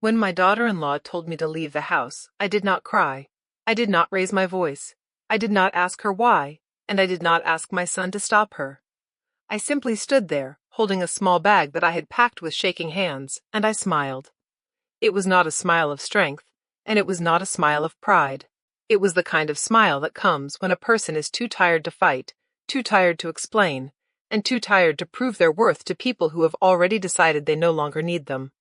When my daughter-in-law told me to leave the house, I did not cry. I did not raise my voice. I did not ask her why, and I did not ask my son to stop her. I simply stood there, holding a small bag that I had packed with shaking hands, and I smiled. It was not a smile of strength, and it was not a smile of pride. It was the kind of smile that comes when a person is too tired to fight, too tired to explain, and too tired to prove their worth to people who have already decided they no longer need them.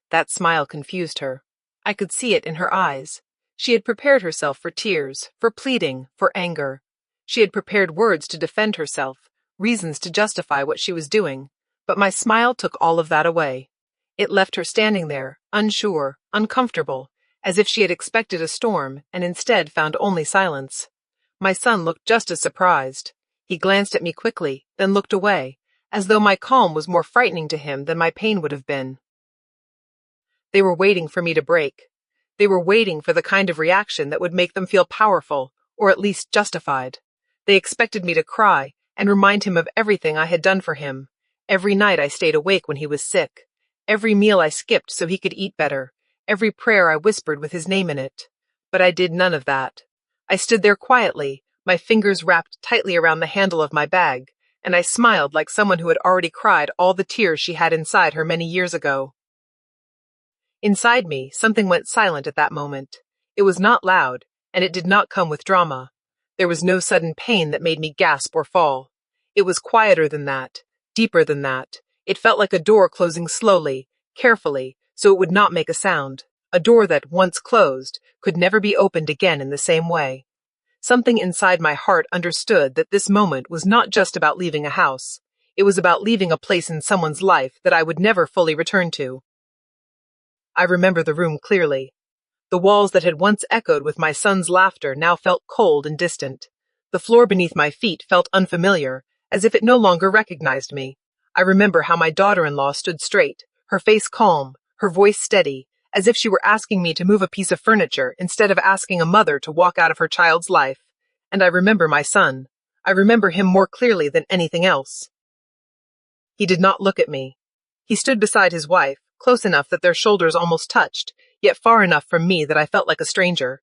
That smile confused her. I could see it in her eyes. She had prepared herself for tears, for pleading, for anger. She had prepared words to defend herself, reasons to justify what she was doing, but my smile took all of that away. It left her standing there, unsure, uncomfortable, as if she had expected a storm and instead found only silence. My son looked just as surprised. He glanced at me quickly, then looked away, as though my calm was more frightening to him than my pain would have been. They were waiting for me to break. They were waiting for the kind of reaction that would make them feel powerful, or at least justified. They expected me to cry and remind him of everything I had done for him. Every night I stayed awake when he was sick. Every meal I skipped so he could eat better. Every prayer I whispered with his name in it. But I did none of that. I stood there quietly, my fingers wrapped tightly around the handle of my bag, and I smiled like someone who had already cried all the tears she had inside her many years ago. Inside me, something went silent at that moment. It was not loud, and it did not come with drama. There was no sudden pain that made me gasp or fall. It was quieter than that, deeper than that. It felt like a door closing slowly, carefully, so it would not make a sound. A door that, once closed, could never be opened again in the same way. Something inside my heart understood that this moment was not just about leaving a house. It was about leaving a place in someone's life that I would never fully return to. I remember the room clearly. The walls that had once echoed with my son's laughter now felt cold and distant. The floor beneath my feet felt unfamiliar, as if it no longer recognized me. I remember how my daughter-in-law stood straight, her face calm, her voice steady, as if she were asking me to move a piece of furniture instead of asking a mother to walk out of her child's life. And I remember my son. I remember him more clearly than anything else. He did not look at me. He stood beside his wife, close enough that their shoulders almost touched, yet far enough from me that I felt like a stranger.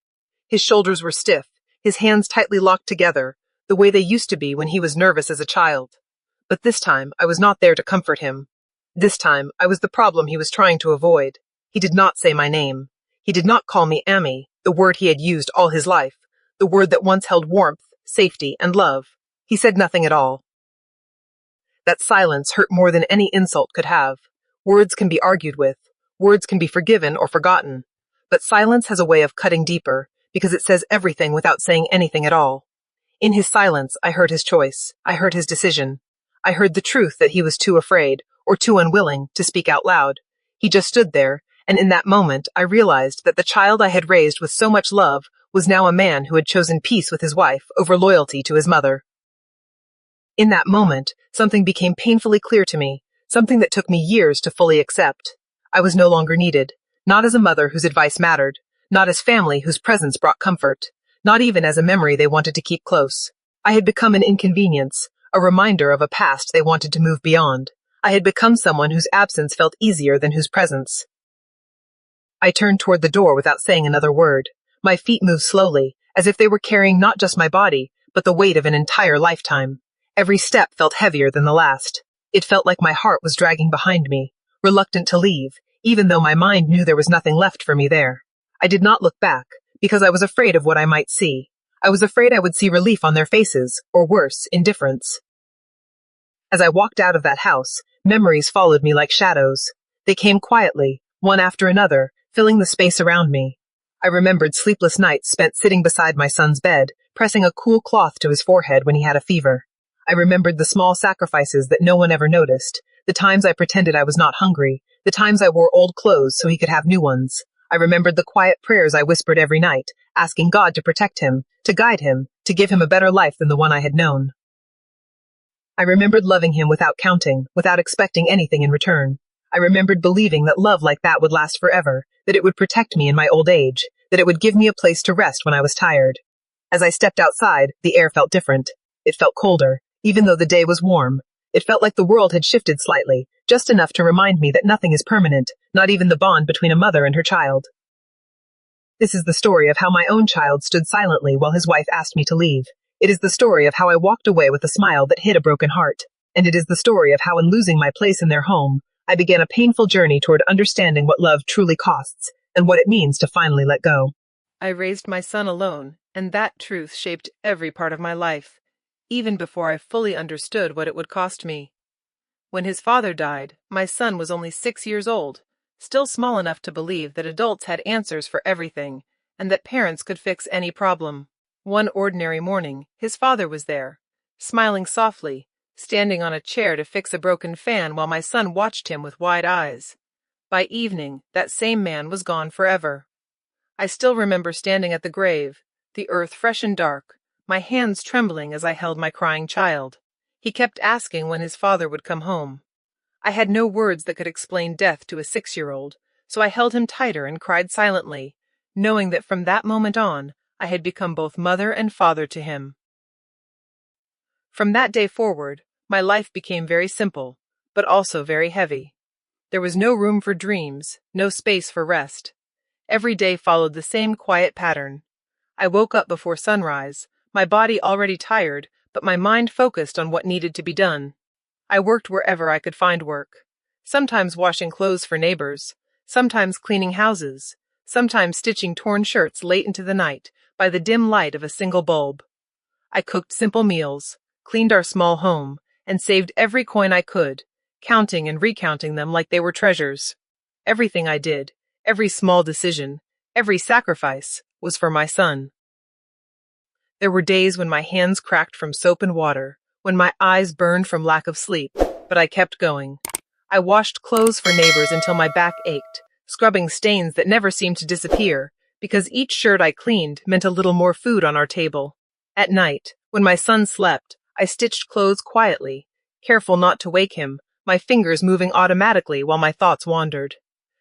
His shoulders were stiff, his hands tightly locked together, the way they used to be when he was nervous as a child. But this time, I was not there to comfort him. This time, I was the problem he was trying to avoid. He did not say my name. He did not call me Amy, the word he had used all his life, the word that once held warmth, safety, and love. He said nothing at all. That silence hurt more than any insult could have. Words can be argued with. Words can be forgiven or forgotten. But silence has a way of cutting deeper, because it says everything without saying anything at all. In his silence, I heard his choice. I heard his decision. I heard the truth that he was too afraid, or too unwilling, to speak out loud. He just stood there, and in that moment, I realized that the child I had raised with so much love was now a man who had chosen peace with his wife over loyalty to his mother. In that moment, something became painfully clear to me, something that took me years to fully accept. I was no longer needed, not as a mother whose advice mattered, not as family whose presence brought comfort, not even as a memory they wanted to keep close. I had become an inconvenience, a reminder of a past they wanted to move beyond. I had become someone whose absence felt easier than whose presence. I turned toward the door without saying another word. My feet moved slowly, as if they were carrying not just my body, but the weight of an entire lifetime. Every step felt heavier than the last. It felt like my heart was dragging behind me, reluctant to leave, even though my mind knew there was nothing left for me there. I did not look back, because I was afraid of what I might see. I was afraid I would see relief on their faces, or worse, indifference. As I walked out of that house, memories followed me like shadows. They came quietly, one after another, filling the space around me. I remembered sleepless nights spent sitting beside my son's bed, pressing a cool cloth to his forehead when he had a fever. I remembered the small sacrifices that no one ever noticed, the times I pretended I was not hungry, the times I wore old clothes so he could have new ones. I remembered the quiet prayers I whispered every night, asking God to protect him, to guide him, to give him a better life than the one I had known. I remembered loving him without counting, without expecting anything in return. I remembered believing that love like that would last forever, that it would protect me in my old age, that it would give me a place to rest when I was tired. As I stepped outside, the air felt different. It felt colder, even though the day was warm. It felt like the world had shifted slightly, just enough to remind me that nothing is permanent, not even the bond between a mother and her child. This is the story of how my own child stood silently while his wife asked me to leave. It is the story of how I walked away with a smile that hid a broken heart. And it is the story of how, in losing my place in their home, I began a painful journey toward understanding what love truly costs and what it means to finally let go. I raised my son alone, and that truth shaped every part of my life, even before I fully understood what it would cost me. When his father died, my son was only 6 years old, still small enough to believe that adults had answers for everything, and that parents could fix any problem. One ordinary morning, his father was there, smiling softly, standing on a chair to fix a broken fan while my son watched him with wide eyes. By evening, that same man was gone forever. I still remember standing at the grave, the earth fresh and dark, my hands trembling as I held my crying child. He kept asking when his father would come home. I had no words that could explain death to a 6-year-old, so I held him tighter and cried silently, knowing that from that moment on, I had become both mother and father to him. From that day forward, my life became very simple, but also very heavy. There was no room for dreams, no space for rest. Every day followed the same quiet pattern. I woke up before sunrise, my body already tired, but my mind focused on what needed to be done. I worked wherever I could find work, sometimes washing clothes for neighbors, sometimes cleaning houses, sometimes stitching torn shirts late into the night by the dim light of a single bulb. I cooked simple meals, cleaned our small home, and saved every coin I could, counting and recounting them like they were treasures. Everything I did, every small decision, every sacrifice, was for my son. There were days when my hands cracked from soap and water, when my eyes burned from lack of sleep, but I kept going. I washed clothes for neighbors until my back ached, scrubbing stains that never seemed to disappear, because each shirt I cleaned meant a little more food on our table. At night, when my son slept, I stitched clothes quietly, careful not to wake him, my fingers moving automatically while my thoughts wandered.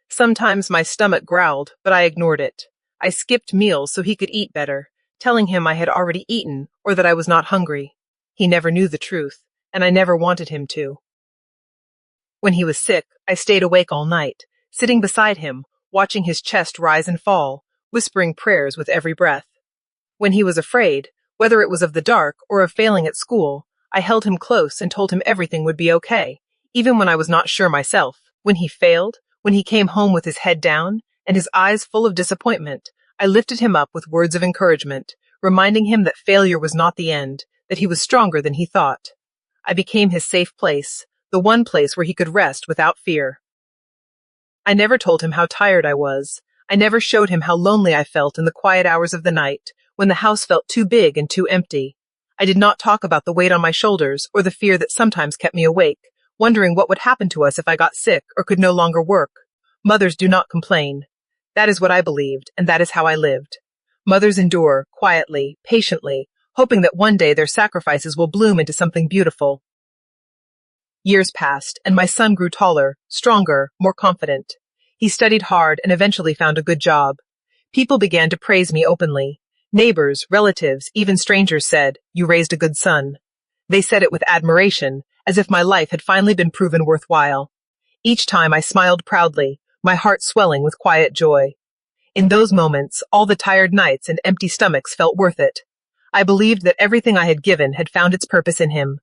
Sometimes my stomach growled, but I ignored it. I skipped meals so he could eat better, telling him I had already eaten or that I was not hungry. He never knew the truth, and I never wanted him to. When he was sick, I stayed awake all night, sitting beside him, watching his chest rise and fall, whispering prayers with every breath. When he was afraid, whether it was of the dark or of failing at school, I held him close and told him everything would be okay, even when I was not sure myself. When he failed, when he came home with his head down and his eyes full of disappointment, I lifted him up with words of encouragement, reminding him that failure was not the end, that he was stronger than he thought. I became his safe place, the one place where he could rest without fear. I never told him how tired I was. I never showed him how lonely I felt in the quiet hours of the night, when the house felt too big and too empty. I did not talk about the weight on my shoulders or the fear that sometimes kept me awake, wondering what would happen to us if I got sick or could no longer work. Mothers do not complain. That is what I believed, and that is how I lived. Mothers endure, quietly, patiently, hoping that one day their sacrifices will bloom into something beautiful. Years passed, and my son grew taller, stronger, more confident. He studied hard and eventually found a good job. People began to praise me openly. Neighbors, relatives, even strangers said, "You raised a good son." They said it with admiration, as if my life had finally been proven worthwhile. Each time I smiled proudly, my heart swelling with quiet joy. In those moments, all the tired nights and empty stomachs felt worth it. I believed that everything I had given had found its purpose in him.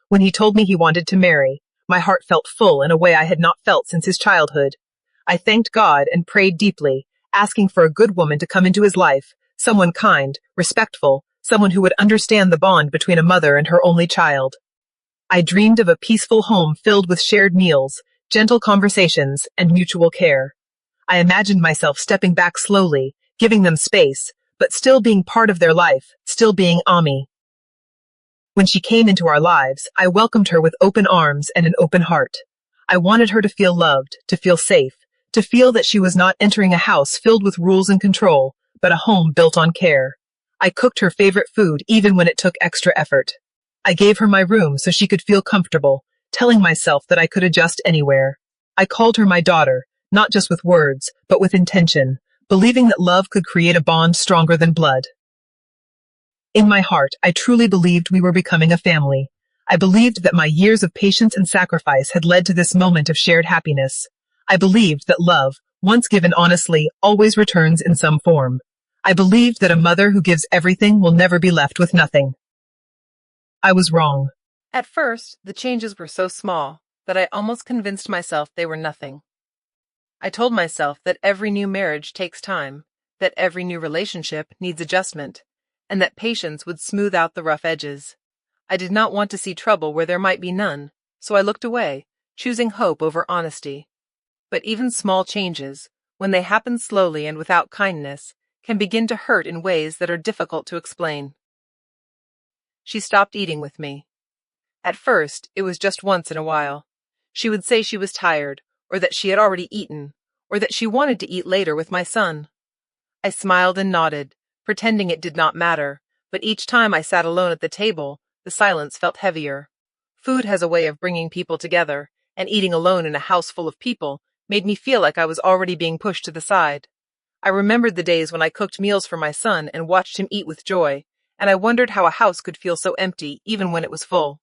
When he told me he wanted to marry, my heart felt full in a way I had not felt since his childhood. I thanked God and prayed deeply, asking for a good woman to come into his life, someone kind, respectful, someone who would understand the bond between a mother and her only child. I dreamed of a peaceful home filled with shared meals, gentle conversations, and mutual care. I imagined myself stepping back slowly, giving them space, but still being part of their life, still being Ami. When she came into our lives, I welcomed her with open arms and an open heart. I wanted her to feel loved, to feel safe, to feel that she was not entering a house filled with rules and control, but a home built on care. I cooked her favorite food even when it took extra effort. I gave her my room so she could feel comfortable, telling myself that I could adjust anywhere. I called her my daughter, not just with words, but with intention, believing that love could create a bond stronger than blood. In my heart, I truly believed we were becoming a family. I believed that my years of patience and sacrifice had led to this moment of shared happiness. I believed that love, once given honestly, always returns in some form. I believed that a mother who gives everything will never be left with nothing. I was wrong. At first, the changes were so small that I almost convinced myself they were nothing. I told myself that every new marriage takes time, that every new relationship needs adjustment, and that patience would smooth out the rough edges. I did not want to see trouble where there might be none, so I looked away, choosing hope over honesty. But even small changes, when they happen slowly and without kindness, can begin to hurt in ways that are difficult to explain. She stopped eating with me. At first, it was just once in a while. She would say she was tired, or that she had already eaten, or that she wanted to eat later with my son. I smiled and nodded, pretending it did not matter, but each time I sat alone at the table, the silence felt heavier. Food has a way of bringing people together, and eating alone in a house full of people made me feel like I was already being pushed to the side. I remembered the days when I cooked meals for my son and watched him eat with joy, and I wondered how a house could feel so empty even when it was full.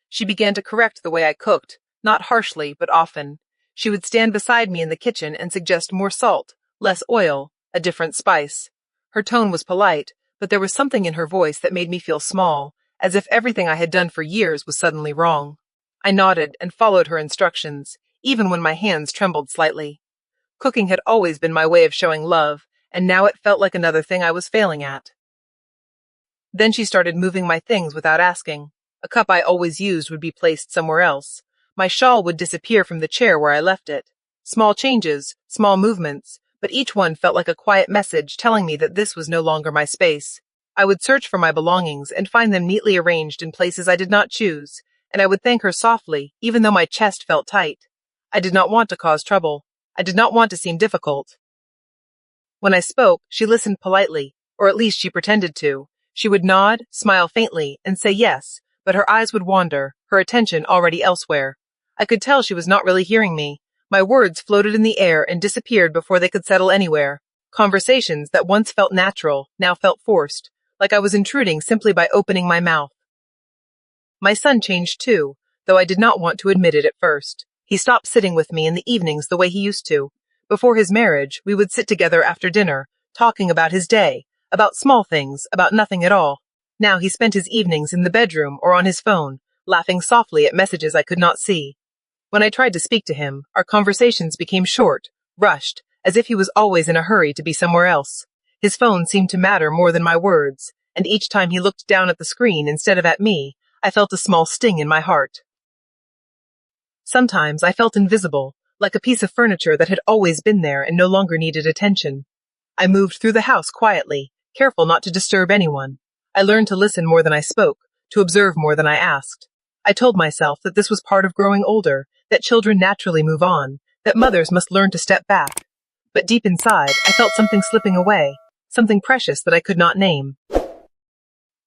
She began to correct the way I cooked, not harshly, but often. She would stand beside me in the kitchen and suggest more salt, less oil, a different spice. Her tone was polite, but there was something in her voice that made me feel small, as if everything I had done for years was suddenly wrong. I nodded and followed her instructions, even when my hands trembled slightly. Cooking had always been my way of showing love, and now it felt like another thing I was failing at. Then she started moving my things without asking. A cup I always used would be placed somewhere else. My shawl would disappear from the chair where I left it. Small changes, small movements, but each one felt like a quiet message telling me that this was no longer my space. I would search for my belongings and find them neatly arranged in places I did not choose, and I would thank her softly, even though my chest felt tight. I did not want to cause trouble. I did not want to seem difficult. When I spoke, she listened politely, or at least she pretended to. She would nod, smile faintly, and say yes, but her eyes would wander, her attention already elsewhere. I could tell she was not really hearing me. My words floated in the air and disappeared before they could settle anywhere. Conversations that once felt natural now felt forced, like I was intruding simply by opening my mouth. My son changed too, though I did not want to admit it at first. He stopped sitting with me in the evenings the way he used to. Before his marriage, we would sit together after dinner, talking about his day, about small things, about nothing at all. Now he spent his evenings in the bedroom or on his phone, laughing softly at messages I could not see. When I tried to speak to him, our conversations became short, rushed, as if he was always in a hurry to be somewhere else. His phone seemed to matter more than my words, and each time he looked down at the screen instead of at me, I felt a small sting in my heart. Sometimes I felt invisible, like a piece of furniture that had always been there and no longer needed attention. I moved through the house quietly, careful not to disturb anyone. I learned to listen more than I spoke, to observe more than I asked. I told myself that this was part of growing older, that children naturally move on, that mothers must learn to step back. But deep inside, I felt something slipping away, something precious that I could not name.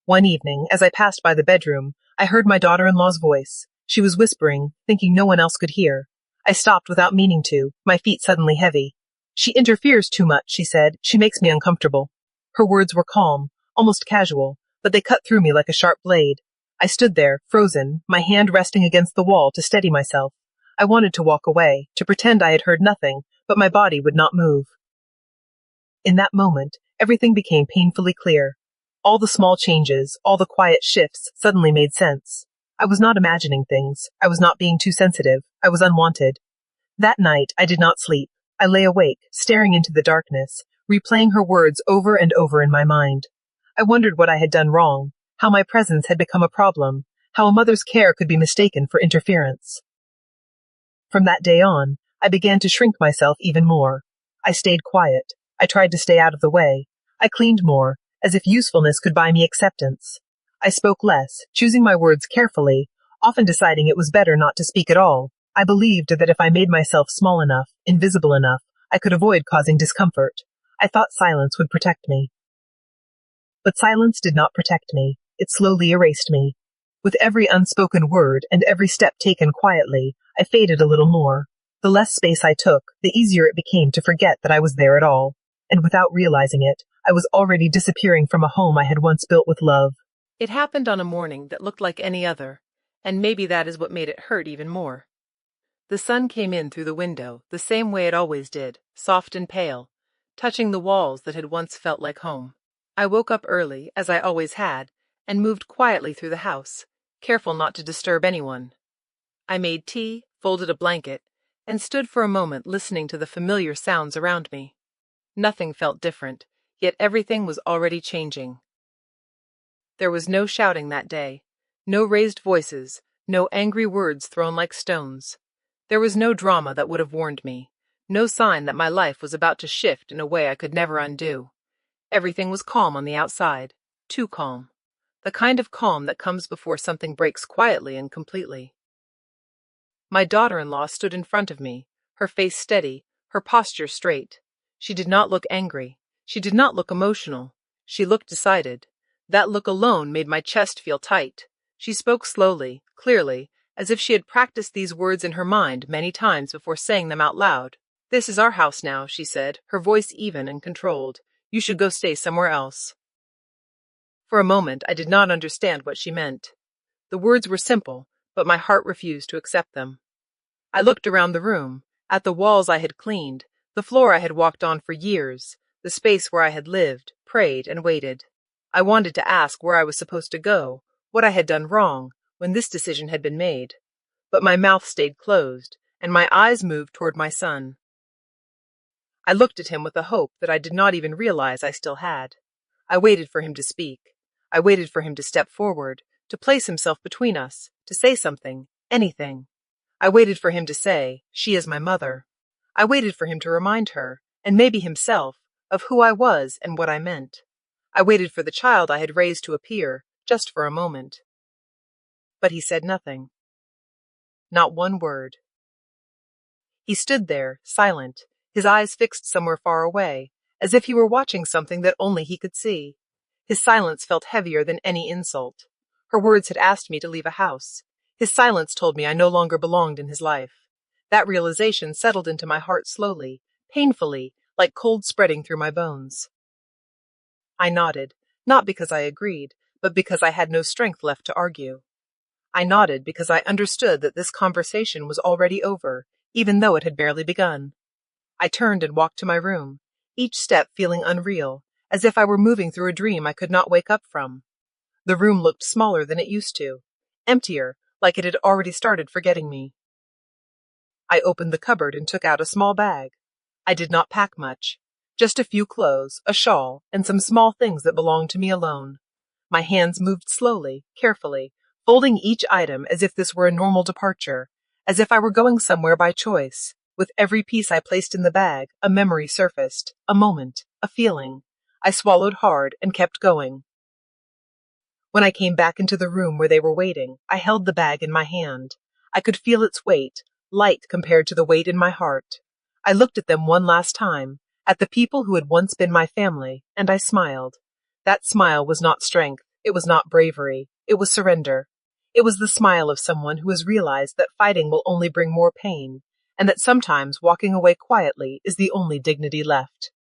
One evening, as I passed by the bedroom, I heard my daughter-in-law's voice. She was whispering, thinking no one else could hear. I stopped without meaning to, my feet suddenly heavy. "She interferes too much," she said. "She makes me uncomfortable." Her words were calm, almost casual, but they cut through me like a sharp blade. I stood there, frozen, my hand resting against the wall to steady myself. I wanted to walk away, to pretend I had heard nothing, but my body would not move. In that moment, everything became painfully clear. All the small changes, all the quiet shifts suddenly made sense. I was not imagining things. I was not being too sensitive. I was unwanted. That night, I did not sleep. I lay awake, staring into the darkness, replaying her words over and over in my mind. I wondered what I had done wrong, how my presence had become a problem, how a mother's care could be mistaken for interference. From that day on, I began to shrink myself even more. I stayed quiet. I tried to stay out of the way. I cleaned more, as if usefulness could buy me acceptance. I spoke less, choosing my words carefully, often deciding it was better not to speak at all. I believed that if I made myself small enough, invisible enough, I could avoid causing discomfort. I thought silence would protect me. But silence did not protect me. It slowly erased me. With every unspoken word and every step taken quietly, I faded a little more. The less space I took, the easier it became to forget that I was there at all. And without realizing it, I was already disappearing from a home I had once built with love. It happened on a morning that looked like any other, and maybe that is what made it hurt even more. The sun came in through the window the same way it always did, soft and pale, touching the walls that had once felt like home. I woke up early, as I always had, and moved quietly through the house, careful not to disturb anyone. I made tea, folded a blanket, and stood for a moment listening to the familiar sounds around me. Nothing felt different, yet everything was already changing. There was no shouting that day, no raised voices, no angry words thrown like stones. There was no drama that would have warned me, no sign that my life was about to shift in a way I could never undo. Everything was calm on the outside, too calm. The kind of calm that comes before something breaks quietly and completely. My daughter-in-law stood in front of me, her face steady, her posture straight. She did not look angry. She did not look emotional. She looked decided. That look alone made my chest feel tight. She spoke slowly, clearly, as if she had practiced these words in her mind many times before saying them out loud. "This is our house now," she said, her voice even and controlled. "You should go stay somewhere else." For a moment I did not understand what she meant. The words were simple, but my heart refused to accept them. I looked around the room, at the walls I had cleaned, the floor I had walked on for years, the space where I had lived, prayed, and waited. I wanted to ask where I was supposed to go, what I had done wrong, when this decision had been made. But my mouth stayed closed, and my eyes moved toward my son. I looked at him with a hope that I did not even realize I still had. I waited for him to speak. I waited for him to step forward, to place himself between us, to say something, anything. I waited for him to say, "She is my mother." I waited for him to remind her, and maybe himself, of who I was and what I meant. I waited for the child I had raised to appear, just for a moment. But he said nothing. Not one word. He stood there, silent, his eyes fixed somewhere far away, as if he were watching something that only he could see. His silence felt heavier than any insult. Her words had asked me to leave a house. His silence told me I no longer belonged in his life. That realization settled into my heart slowly, painfully, like cold spreading through my bones. I nodded, not because I agreed, but because I had no strength left to argue. I nodded because I understood that this conversation was already over, even though it had barely begun. I turned and walked to my room, each step feeling unreal, as if I were moving through a dream I could not wake up from. The room looked smaller than it used to, emptier, like it had already started forgetting me. I opened the cupboard and took out a small bag. I did not pack much, just a few clothes, a shawl, and some small things that belonged to me alone. My hands moved slowly, carefully, folding each item as if this were a normal departure, as if I were going somewhere by choice. With every piece I placed in the bag, a memory surfaced, a moment, a feeling. I swallowed hard and kept going. When I came back into the room where they were waiting, I held the bag in my hand. I could feel its weight, light compared to the weight in my heart. I looked at them one last time, at the people who had once been my family, and I smiled. That smile was not strength, it was not bravery, it was surrender. It was the smile of someone who has realized that fighting will only bring more pain, and that sometimes walking away quietly is the only dignity left.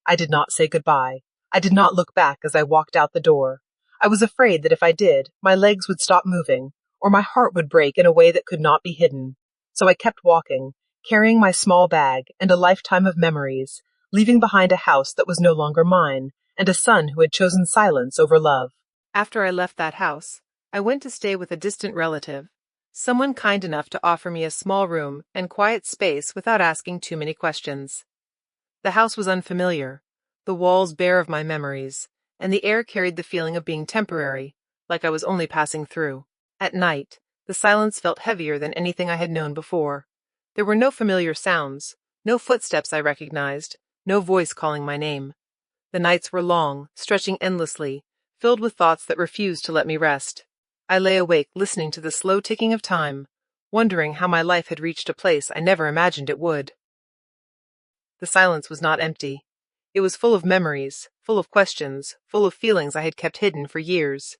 I did not say goodbye. I did not look back as I walked out the door. I was afraid that if I did, my legs would stop moving, or my heart would break in a way that could not be hidden. So I kept walking, carrying my small bag and a lifetime of memories, leaving behind a house that was no longer mine, and a son who had chosen silence over love. After I left that house, I went to stay with a distant relative, someone kind enough to offer me a small room and quiet space without asking too many questions. The house was unfamiliar, the walls bare of my memories, and the air carried the feeling of being temporary, like I was only passing through. At night, the silence felt heavier than anything I had known before. There were no familiar sounds, no footsteps I recognized, no voice calling my name. The nights were long, stretching endlessly, filled with thoughts that refused to let me rest. I lay awake listening to the slow ticking of time, wondering how my life had reached a place I never imagined it would. The silence was not empty. It was full of memories, full of questions, full of feelings I had kept hidden for years.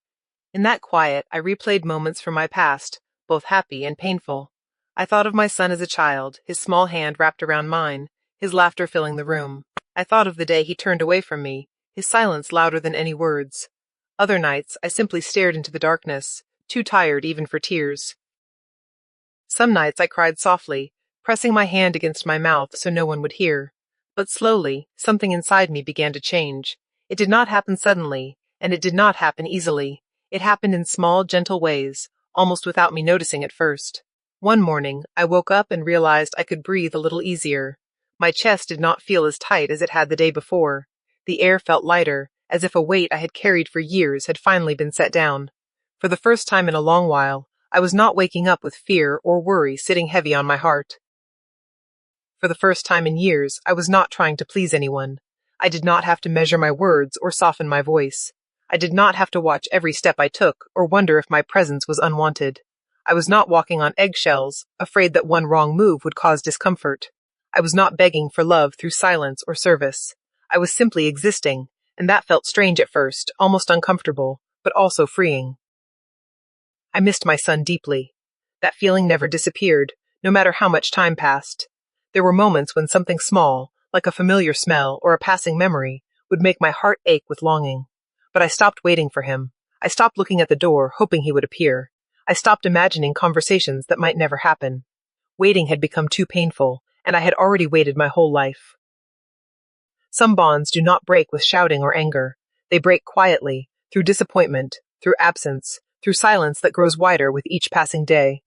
In that quiet, I replayed moments from my past, both happy and painful. I thought of my son as a child, his small hand wrapped around mine, his laughter filling the room. I thought of the day he turned away from me, his silence louder than any words. Other nights, I simply stared into the darkness, too tired even for tears. Some nights I cried softly, pressing my hand against my mouth so no one would hear. But slowly, something inside me began to change. It did not happen suddenly, and it did not happen easily. It happened in small, gentle ways, almost without me noticing at first. One morning, I woke up and realized I could breathe a little easier. My chest did not feel as tight as it had the day before. The air felt lighter, as if a weight I had carried for years had finally been set down. For the first time in a long while, I was not waking up with fear or worry sitting heavy on my heart. For the first time in years, I was not trying to please anyone. I did not have to measure my words or soften my voice. I did not have to watch every step I took or wonder if my presence was unwanted. I was not walking on eggshells, afraid that one wrong move would cause discomfort. I was not begging for love through silence or service. I was simply existing, and that felt strange at first, almost uncomfortable, but also freeing. I missed my son deeply. That feeling never disappeared, no matter how much time passed. There were moments when something small, like a familiar smell or a passing memory, would make my heart ache with longing. But I stopped waiting for him. I stopped looking at the door, hoping he would appear. I stopped imagining conversations that might never happen. Waiting had become too painful, and I had already waited my whole life. Some bonds do not break with shouting or anger. They break quietly, through disappointment, through absence, through silence that grows wider with each passing day.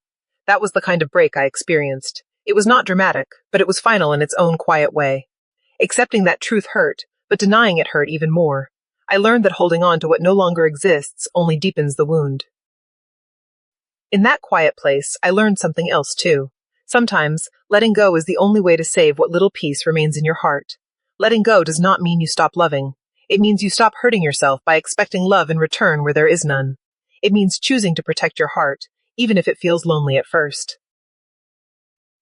That was the kind of break I experienced. It was not dramatic, but it was final in its own quiet way. Accepting that truth hurt, but denying it hurt even more. I learned that holding on to what no longer exists only deepens the wound. In that quiet place, I learned something else too. Sometimes, letting go is the only way to save what little peace remains in your heart. Letting go does not mean you stop loving. It means you stop hurting yourself by expecting love in return where there is none. It means choosing to protect your heart, even if it feels lonely at first.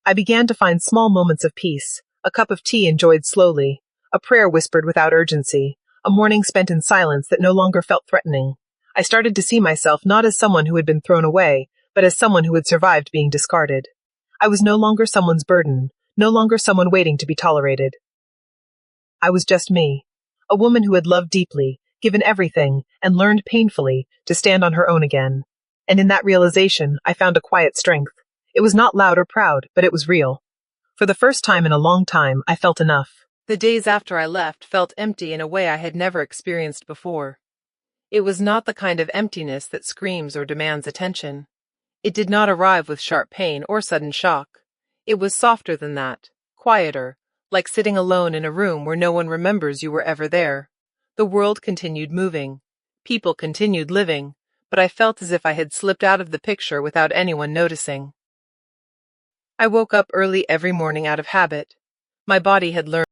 I began to find small moments of peace, a cup of tea enjoyed slowly, a prayer whispered without urgency, a morning spent in silence that no longer felt threatening. I started to see myself not as someone who had been thrown away, but as someone who had survived being discarded. I was no longer someone's burden, no longer someone waiting to be tolerated. I was just me, a woman who had loved deeply, given everything, and learned painfully to stand on her own again. And in that realization, I found a quiet strength. It was not loud or proud, but it was real. For the first time in a long time, I felt enough. The days after I left felt empty in a way I had never experienced before. It was not the kind of emptiness that screams or demands attention. It did not arrive with sharp pain or sudden shock. It was softer than that, quieter, like sitting alone in a room where no one remembers you were ever there. The world continued moving. People continued living, but I felt as if I had slipped out of the picture without anyone noticing. I woke up early every morning out of habit. My body had learned.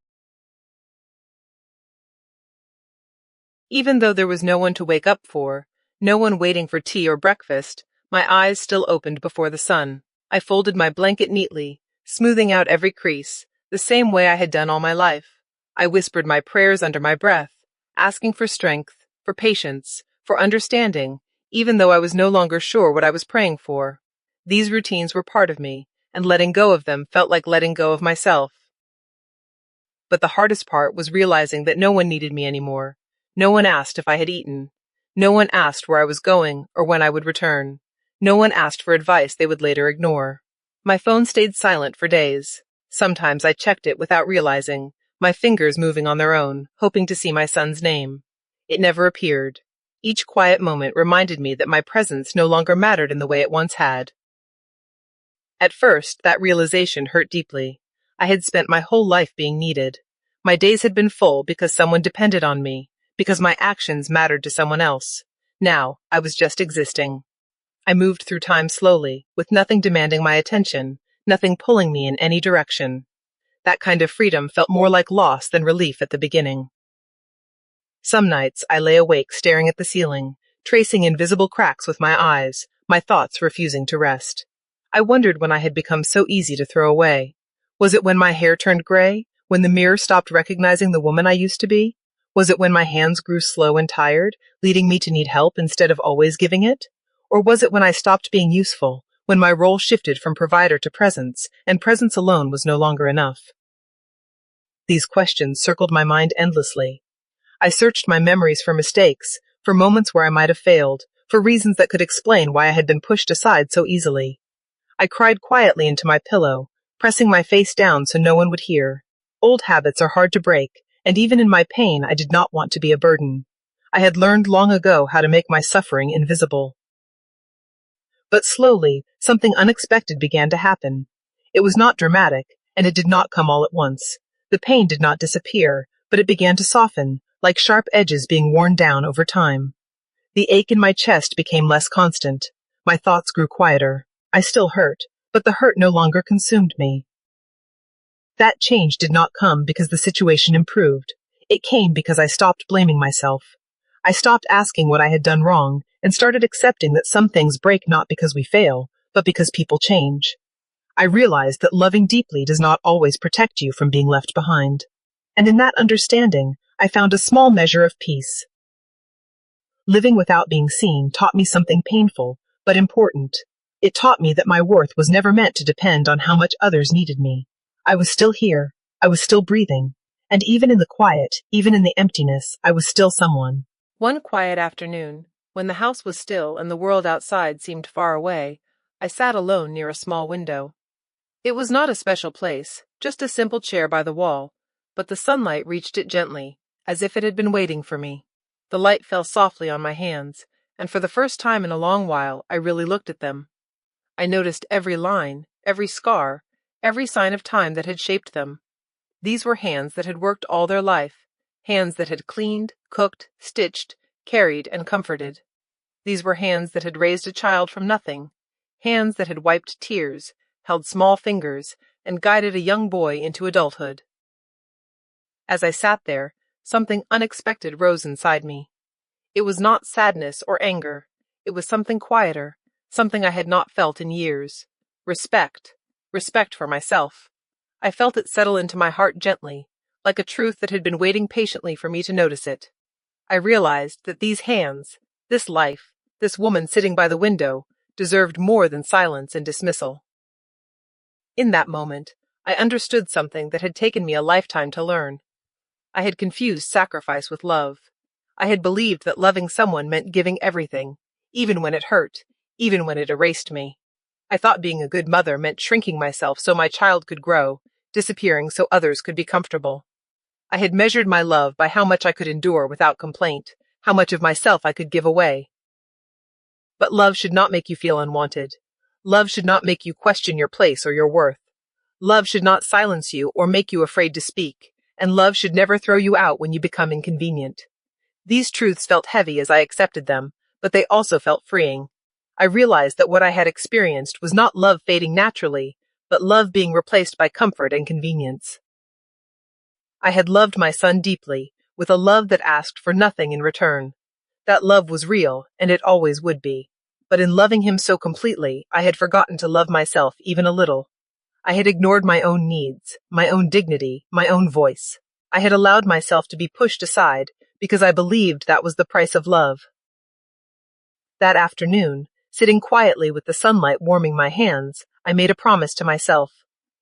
Even though there was no one to wake up for, no one waiting for tea or breakfast, my eyes still opened before the sun. I folded my blanket neatly, smoothing out every crease, the same way I had done all my life. I whispered my prayers under my breath, asking for strength, for patience, for understanding, even though I was no longer sure what I was praying for. These routines were part of me, and letting go of them felt like letting go of myself. But the hardest part was realizing that no one needed me anymore. No one asked if I had eaten. No one asked where I was going or when I would return. No one asked for advice they would later ignore. My phone stayed silent for days. Sometimes I checked it without realizing, my fingers moving on their own, hoping to see my son's name. It never appeared. Each quiet moment reminded me that my presence no longer mattered in the way it once had. At first, that realization hurt deeply. I had spent my whole life being needed. My days had been full because someone depended on me, because my actions mattered to someone else. Now, I was just existing. I moved through time slowly, with nothing demanding my attention, nothing pulling me in any direction. That kind of freedom felt more like loss than relief at the beginning. Some nights, I lay awake staring at the ceiling, tracing invisible cracks with my eyes, my thoughts refusing to rest. I wondered when I had become so easy to throw away. Was it when my hair turned gray? When the mirror stopped recognizing the woman I used to be? Was it when my hands grew slow and tired, leading me to need help instead of always giving it? Or was it when I stopped being useful, when my role shifted from provider to presence, and presence alone was no longer enough? These questions circled my mind endlessly. I searched my memories for mistakes, for moments where I might have failed, for reasons that could explain why I had been pushed aside so easily. I cried quietly into my pillow, pressing my face down so no one would hear. Old habits are hard to break, and even in my pain I did not want to be a burden. I had learned long ago how to make my suffering invisible. But slowly, something unexpected began to happen. It was not dramatic, and it did not come all at once. The pain did not disappear, but it began to soften, like sharp edges being worn down over time. The ache in my chest became less constant. My thoughts grew quieter. I still hurt, but the hurt no longer consumed me. That change did not come because the situation improved. It came because I stopped blaming myself. I stopped asking what I had done wrong and started accepting that some things break not because we fail, but because people change. I realized that loving deeply does not always protect you from being left behind. And in that understanding, I found a small measure of peace. Living without being seen taught me something painful, but important. It taught me that my worth was never meant to depend on how much others needed me. I was still here. I was still breathing. And even in the quiet, even in the emptiness, I was still someone. One quiet afternoon, when the house was still and the world outside seemed far away, I sat alone near a small window. It was not a special place, just a simple chair by the wall, but the sunlight reached it gently, as if it had been waiting for me. The light fell softly on my hands, and for the first time in a long while I really looked at them. I noticed every line, every scar, every sign of time that had shaped them. These were hands that had worked all their life, hands that had cleaned, cooked, stitched, carried, and comforted. These were hands that had raised a child from nothing, hands that had wiped tears, held small fingers, and guided a young boy into adulthood. As I sat there, something unexpected rose inside me. It was not sadness or anger. It was something quieter, something I had not felt in years. Respect. Respect for myself. I felt it settle into my heart gently, like a truth that had been waiting patiently for me to notice it. I realized that these hands, this life, this woman sitting by the window, deserved more than silence and dismissal. In that moment, I understood something that had taken me a lifetime to learn. I had confused sacrifice with love. I had believed that loving someone meant giving everything, even when it hurt, even when it erased me. I thought being a good mother meant shrinking myself so my child could grow, disappearing so others could be comfortable. I had measured my love by how much I could endure without complaint, how much of myself I could give away. But love should not make you feel unwanted. Love should not make you question your place or your worth. Love should not silence you or make you afraid to speak, and love should never throw you out when you become inconvenient. These truths felt heavy as I accepted them, but they also felt freeing. I realized that what I had experienced was not love fading naturally, but love being replaced by comfort and convenience. I had loved my son deeply, with a love that asked for nothing in return. That love was real, and it always would be. But in loving him so completely, I had forgotten to love myself even a little. I had ignored my own needs, my own dignity, my own voice. I had allowed myself to be pushed aside because I believed that was the price of love. That afternoon, sitting quietly with the sunlight warming my hands, I made a promise to myself.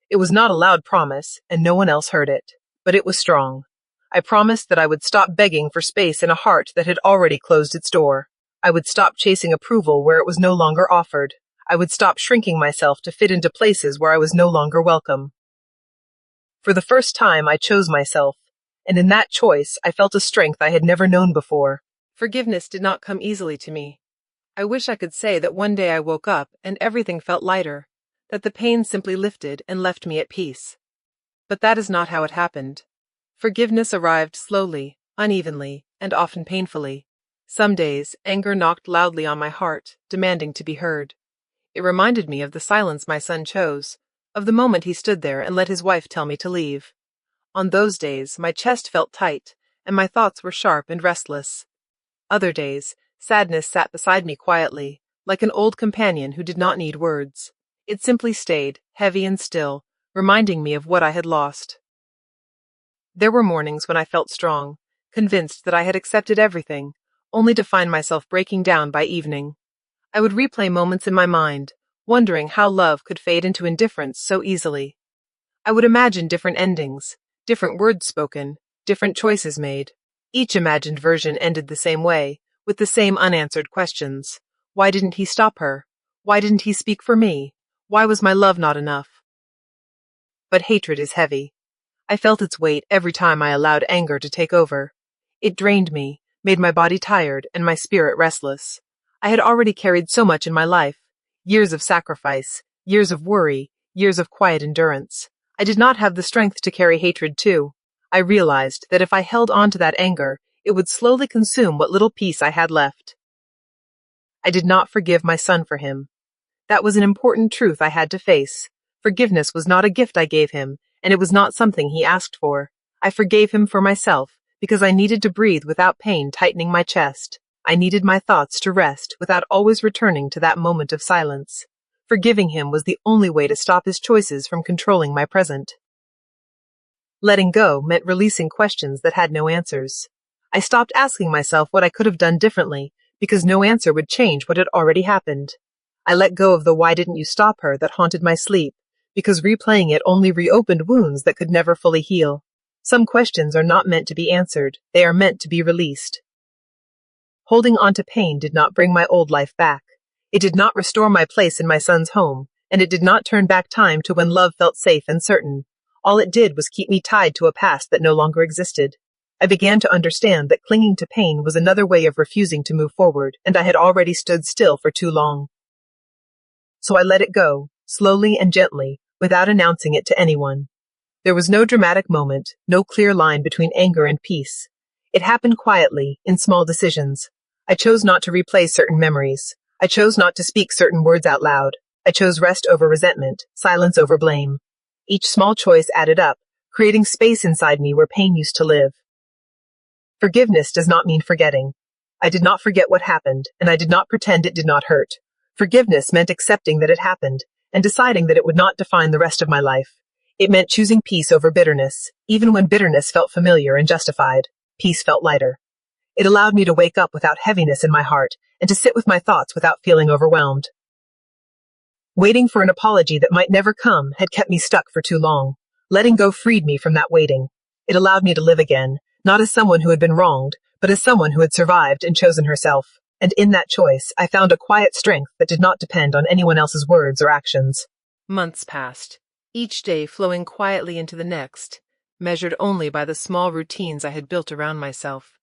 It was not a loud promise, and no one else heard it, but it was strong. I promised that I would stop begging for space in a heart that had already closed its door. I would stop chasing approval where it was no longer offered. I would stop shrinking myself to fit into places where I was no longer welcome. For the first time, I chose myself, and in that choice, I felt a strength I had never known before. Forgiveness did not come easily to me. I wish I could say that one day I woke up and everything felt lighter, that the pain simply lifted and left me at peace. But that is not how it happened. Forgiveness arrived slowly, unevenly, and often painfully. Some days, anger knocked loudly on my heart, demanding to be heard. It reminded me of the silence my son chose, of the moment he stood there and let his wife tell me to leave. On those days, my chest felt tight, and my thoughts were sharp and restless. Other days, sadness sat beside me quietly, like an old companion who did not need words. It simply stayed, heavy and still, reminding me of what I had lost. There were mornings when I felt strong, convinced that I had accepted everything, only to find myself breaking down by evening. I would replay moments in my mind, wondering how love could fade into indifference so easily. I would imagine different endings, different words spoken, different choices made. Each imagined version ended the same way, with the same unanswered questions. Why didn't he stop her? Why didn't he speak for me? Why was my love not enough? But hatred is heavy. I felt its weight every time I allowed anger to take over. It drained me, made my body tired and my spirit restless. I had already carried so much in my life. Years of sacrifice, years of worry, years of quiet endurance. I did not have the strength to carry hatred too. I realized that if I held on to that anger, it would slowly consume what little peace I had left. I did not forgive my son for him. That was an important truth I had to face. Forgiveness was not a gift I gave him, and it was not something he asked for. I forgave him for myself, because I needed to breathe without pain tightening my chest. I needed my thoughts to rest without always returning to that moment of silence. Forgiving him was the only way to stop his choices from controlling my present. Letting go meant releasing questions that had no answers. I stopped asking myself what I could have done differently, because no answer would change what had already happened. I let go of the "why didn't you stop her" that haunted my sleep, because replaying it only reopened wounds that could never fully heal. Some questions are not meant to be answered, they are meant to be released. Holding on to pain did not bring my old life back. It did not restore my place in my son's home, and it did not turn back time to when love felt safe and certain. All it did was keep me tied to a past that no longer existed. I began to understand that clinging to pain was another way of refusing to move forward, and I had already stood still for too long. So I let it go, slowly and gently, without announcing it to anyone. There was no dramatic moment, no clear line between anger and peace. It happened quietly, in small decisions. I chose not to replay certain memories. I chose not to speak certain words out loud. I chose rest over resentment, silence over blame. Each small choice added up, creating space inside me where pain used to live. Forgiveness does not mean forgetting. I did not forget what happened, and I did not pretend it did not hurt. Forgiveness meant accepting that it happened, and deciding that it would not define the rest of my life. It meant choosing peace over bitterness, even when bitterness felt familiar and justified. Peace felt lighter. It allowed me to wake up without heaviness in my heart, and to sit with my thoughts without feeling overwhelmed. Waiting for an apology that might never come had kept me stuck for too long. Letting go freed me from that waiting. It allowed me to live again, not as someone who had been wronged, but as someone who had survived and chosen herself. And in that choice, I found a quiet strength that did not depend on anyone else's words or actions. Months passed, each day flowing quietly into the next, measured only by the small routines I had built around myself.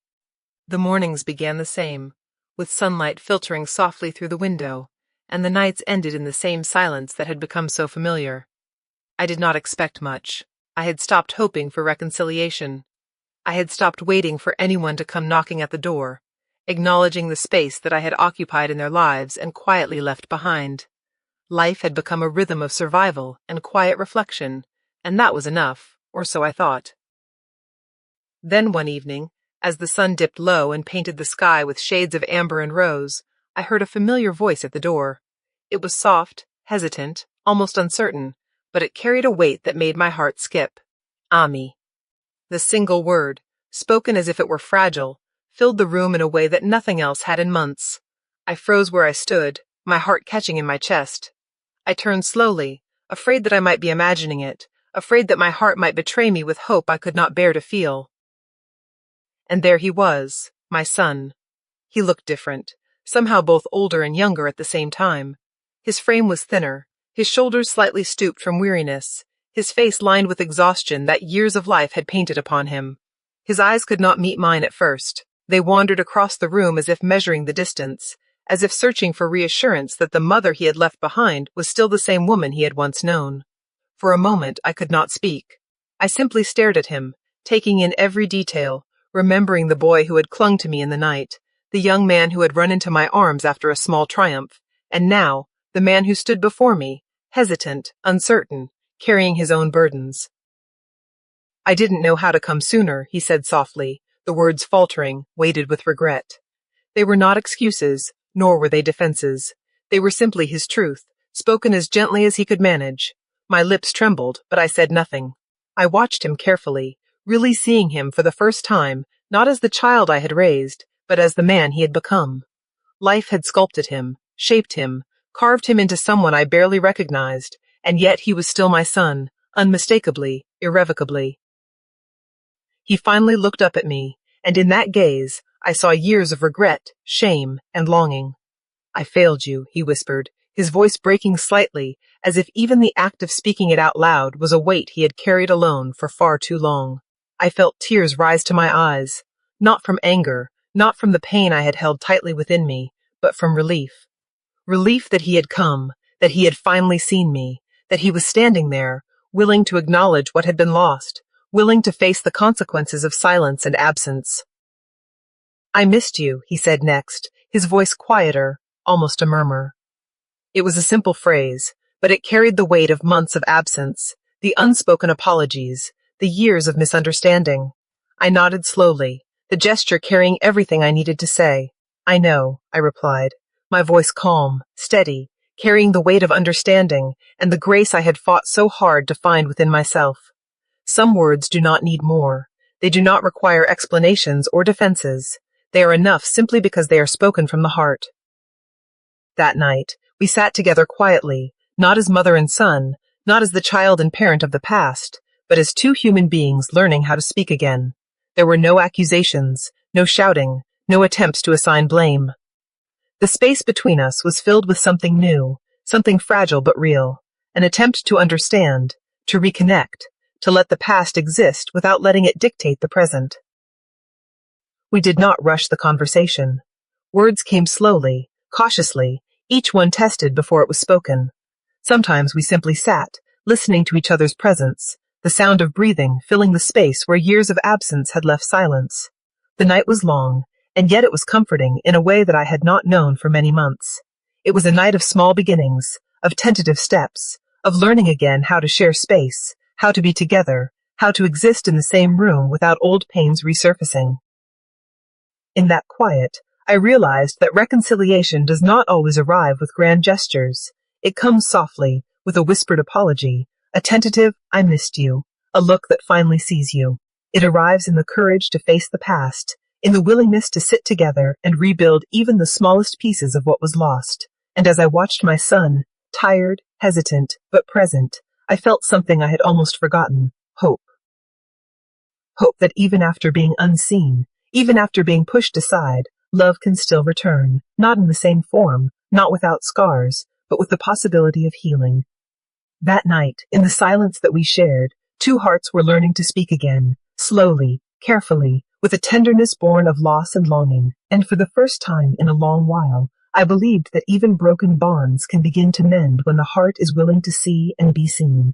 The mornings began the same, with sunlight filtering softly through the window, and the nights ended in the same silence that had become so familiar. I did not expect much. I had stopped hoping for reconciliation. I had stopped waiting for anyone to come knocking at the door, acknowledging the space that I had occupied in their lives and quietly left behind. Life had become a rhythm of survival and quiet reflection, and that was enough, or so I thought. Then one evening, as the sun dipped low and painted the sky with shades of amber and rose, I heard a familiar voice at the door. It was soft, hesitant, almost uncertain, but it carried a weight that made my heart skip. Ami. The single word, spoken as if it were fragile, filled the room in a way that nothing else had in months. I froze where I stood, my heart catching in my chest. I turned slowly, afraid that I might be imagining it, afraid that my heart might betray me with hope I could not bear to feel. And there he was, my son. He looked different, somehow both older and younger at the same time. His frame was thinner, his shoulders slightly stooped from weariness, his face lined with exhaustion that years of life had painted upon him. His eyes could not meet mine at first. They wandered across the room as if measuring the distance, as if searching for reassurance that the mother he had left behind was still the same woman he had once known. For a moment I could not speak. I simply stared at him, taking in every detail, remembering the boy who had clung to me in the night, the young man who had run into my arms after a small triumph, and now, the man who stood before me, hesitant, uncertain, carrying his own burdens. "I didn't know how to come sooner," he said softly, the words faltering, weighted with regret. They were not excuses, nor were they defenses. They were simply his truth, spoken as gently as he could manage. My lips trembled, but I said nothing. I watched him carefully, really seeing him for the first time, not as the child I had raised, but as the man he had become. Life had sculpted him, shaped him, carved him into someone I barely recognized, and yet he was still my son, unmistakably, irrevocably. He finally looked up at me, and in that gaze, I saw years of regret, shame, and longing. I failed you, he whispered, his voice breaking slightly, as if even the act of speaking it out loud was a weight he had carried alone for far too long. I felt tears rise to my eyes, not from anger, not from the pain I had held tightly within me, but from relief. Relief that he had come, that he had finally seen me, that he was standing there, willing to acknowledge what had been lost, willing to face the consequences of silence and absence. I missed you, he said next, his voice quieter, almost a murmur. It was a simple phrase, but it carried the weight of months of absence, the unspoken apologies, the years of misunderstanding. I nodded slowly, the gesture carrying everything I needed to say. I know, I replied, my voice calm, steady, carrying the weight of understanding and the grace I had fought so hard to find within myself. Some words do not need more. They do not require explanations or defenses. They are enough simply because they are spoken from the heart. That night, we sat together quietly, not as mother and son, not as the child and parent of the past, but as two human beings learning how to speak again. There were no accusations, no shouting, no attempts to assign blame. The space between us was filled with something new, something fragile but real, an attempt to understand, to reconnect, to let the past exist without letting it dictate the present. We did not rush the conversation. Words came slowly, cautiously, each one tested before it was spoken. Sometimes we simply sat, listening to each other's presence, the sound of breathing filling the space where years of absence had left silence. The night was long, and yet it was comforting in a way that I had not known for many months. It was a night of small beginnings, of tentative steps, of learning again how to share space, how to be together, how to exist in the same room without old pains resurfacing. In that quiet, I realized that reconciliation does not always arrive with grand gestures. It comes softly, with a whispered apology, a tentative, I missed you, a look that finally sees you. It arrives in the courage to face the past, in the willingness to sit together and rebuild even the smallest pieces of what was lost. And as I watched my son, tired, hesitant, but present, I felt something I had almost forgotten, hope. Hope that even after being unseen, even after being pushed aside, love can still return, not in the same form, not without scars, but with the possibility of healing. That night, in the silence that we shared, two hearts were learning to speak again, slowly, carefully, with a tenderness born of loss and longing, and for the first time in a long while, I believed that even broken bonds can begin to mend when the heart is willing to see and be seen.